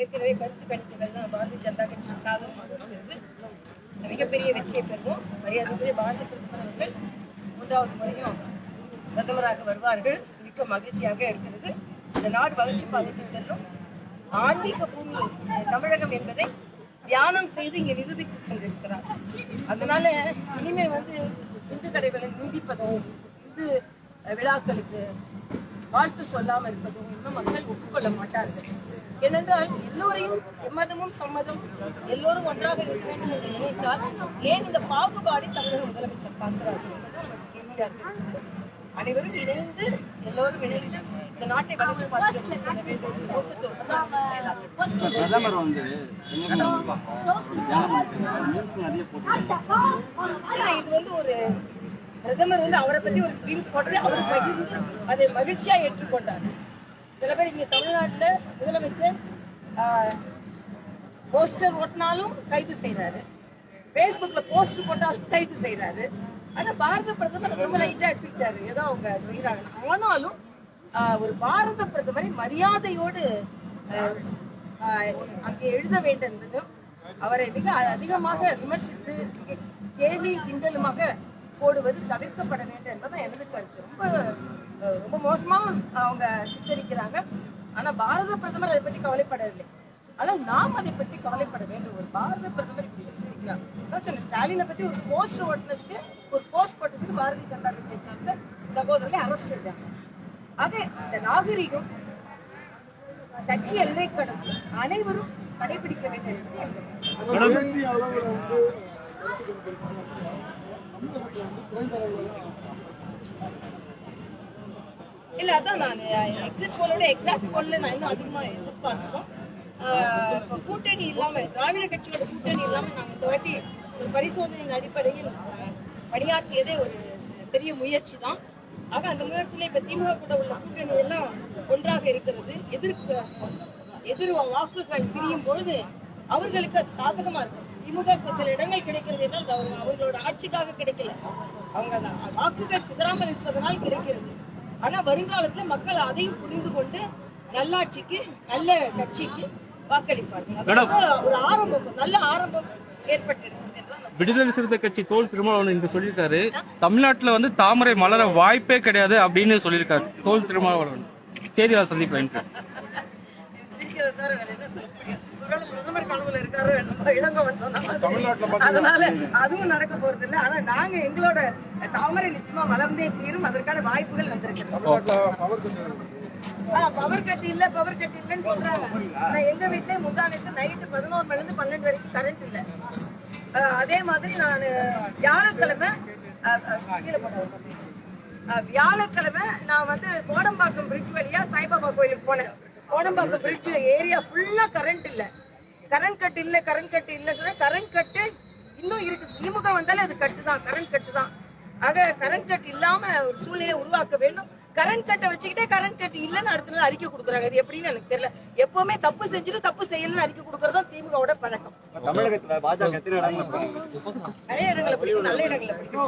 ஏற்கனவே கருத்து கணிப்புகள்லாம் பாரதிய ஜனதா கட்சி சாதகமாக இருக்கிறது. மிகப்பெரிய வெற்றியை பெறுவோம். மரியாதைக்குரிய பாரதிய பிரதமர் அவர்கள் 3வது முறையும் பிரதமராக வருவார்கள். மிக்க மகிழ்ச்சியாக இருக்கிறது. இந்த நாடு வளர்ச்சி பாதைக்கு செல்லும். ஆன்மீக பூமி தமிழகம் என்பதை தியானம் செய்து இங்கே நிரூபித்து சென்றிருக்கிறார். அதனால இனிமேல் இந்து கடைகளை நிந்திப்பதும் இந்து விழாக்களுக்கு வாழ்த்து சொல்லாமல் இருப்பதும் இன்னும் மக்கள் ஒப்புக்கொள்ள மாட்டார்கள். ஏனென்றால் எல்லோரையும் எம்மதமும் சம்மதம் எல்லோரும் ஒன்றாக இருக்க வேண்டும் என்று நினைத்தால் ஏன் இந்த பாகுபாடை தமிழக முதலமைச்சர் பார்க்கிறார்கள் என்பது நமக்கு கேள்வியாக இருக்கிறது. அனைவரும் இணைந்து எல்லோரும் இணைந்து இந்த நாட்டை வளர்ச்சி பார்த்து செல்ல வேண்டும் இது ஒரு பிரதமர் அவரை பத்தி ஒரு ரீல்ஸ் போட்டு அவர் பகிர்ந்து அதை மகிழ்ச்சியா ஏற்றுக்கொண்டார். சில பேர் இங்க தமிழ்நாட்டுல முதலமைச்சர் போஸ்டர் ஓட்டினாலும் கைது செய்யறாரு, பேஸ்புக்ல போஸ்டர் போட்டாலும் கைது செய்யறாரு. ஆனா பாரத பிரதமர் ரொம்ப லைட்டா எடுத்துக்கிட்டாரு, ஏதோ அவங்க செய்யறாங்க. ஆனாலும் ஒரு பாரத பிரதமரை மரியாதையோடு அங்கே எழுத வேண்டும் என்றும் அவரை மிக அதிகமாக விமர்சித்து கேலி கிண்டலுமாக போடுவது தவிர்க்கப்பட வேண்டும் என்பதுதான் எனது கருத்து. ரொம்ப மோசமா அவங்க சித்தரிக்கிறாங்க. ஆனா பாரத பிரதமர் அதை பற்றி கவலைப்படவில்லை. ஆனால் நாம் அதை பற்றி கவலைப்பட வேண்டும். ஒரு பாரத பிரதமர் இப்படி சித்தரிக்கிறார். ஸ்டாலினை பத்தி ஒரு போஸ்ட் ஓட்டுனதுக்கு ஒரு போஸ்ட் போட்டதுக்கு பாரதிய ஜனதா கட்சியை சார்ந்த சகோதரர்களை அரசு செஞ்சாங்க. ஆக இந்த நாகரிகம் கட்சி எல்லை கடந்து அனைவரும் கடைபிடிக்க வேண்டும். இல்ல அதான் நான் எக்ஸிட் போலோட எக்ஸாக்ட் போல்ல நான் இன்னும் அதிகமா எதிர்பார்க்கிறோம். இப்போ கூட்டணி இல்லாம திராவிட கட்சியோட கூட்டணி இல்லாம நாங்கள் இந்த வாட்டி ஒரு பரிசோதனையின் அடிப்படையில் பணியாற்றியதே ஒரு பெரிய முயற்சி தான். ஆக அந்த முயற்சியில இப்ப திமுக கூட உள்ள கூட்டணி எல்லாம் ஒன்றாக இருக்கிறது. எதிர் வாக்குகள் பிரியும் பொழுது அவர்களுக்கு அது சாதகமா இருக்கும். திமுக சில இடங்கள் கிடைக்கிறது என்றால் அவங்களோட ஆட்சிக்காக கிடைக்கல, அவங்க வாக்குகள் சிதறாமல் இருப்பதனால் கிடைக்கிறது. ஆனா வருங்காலத்துல மக்கள் அதையும் புரிந்து கொண்டு நல்லாட்சிக்கு நல்ல கட்சிக்கு வாக்களிப்பார்கள். ஒரு ஆரம்பம் நல்ல ஆரம்பம் ஏற்பட்டிருக்கு. விடுதலை சிறுத்தை கட்சி தோல் திருமாவளவன் இன்று சொல்லியிருக்காரு, தமிழ்நாட்டுல தாமரை மலர வாய்ப்பே கிடையாது அப்படின்னு சொல்லியிருக்காரு தோல் திருமாவளவன் செய்தியாளர் சந்திப்பு. பிரதமர் கனவுல இருக்காரு இளங்கோவன் சொன்னாங்க, அதனால அதுவும் நடக்க போறது இல்லை. ஆனா நாங்க எங்களோட தாமரை நிச்சயமா வளர்ந்தே தீரும். அதற்கான வாய்ப்புகள் வந்திருக்கு. பவர் கட் இல்லன்னு சொல்றாங்க. எங்க வீட்டுல முந்தானத்து நைட்டு 11 மணில இருந்து 12 வரைக்கும் கரண்ட் இல்ல. அதே மாதிரி நான் வியாழக்கிழமை நான் கோடம்பாக்கம் பிரிட்ஜ் வழியா சாய்பாபா கோயிலுக்கு போனேன். கோடம்பாக்கம் பிரிட்ஜ் ஏரியா ஃபுல்லா கரண்ட் இல்ல, கரண்ட் கட்டு இல்ல சொன்னா கரண்ட் கட்டு இன்னும் இருக்கு. திமுக வந்தாலே அது கட்டு தான், கரண்ட் கட்டு தான். ஆக கரண்ட் கட் இல்லாம ஒரு சூழ்நிலையை உருவாக்க வேண்டும். கரண்ட் கட்டை வச்சுக்கிட்டே கரண்ட் கட் இல்லன்னு அடுத்த நாள் அறிக்கை கொடுக்குறாங்க. அது எப்படின்னு எனக்கு தெரியல. எப்பவுமே தப்பு செஞ்சுட்டு தப்பு செய்யலன்னு அறிக்கை கொடுக்கறதும் திமுகவோட பழக்கம். தமிழகத்துல பாஜக நிறைய இடங்களை பிடிக்கும், நல்ல இடங்களை பிடிக்கும்.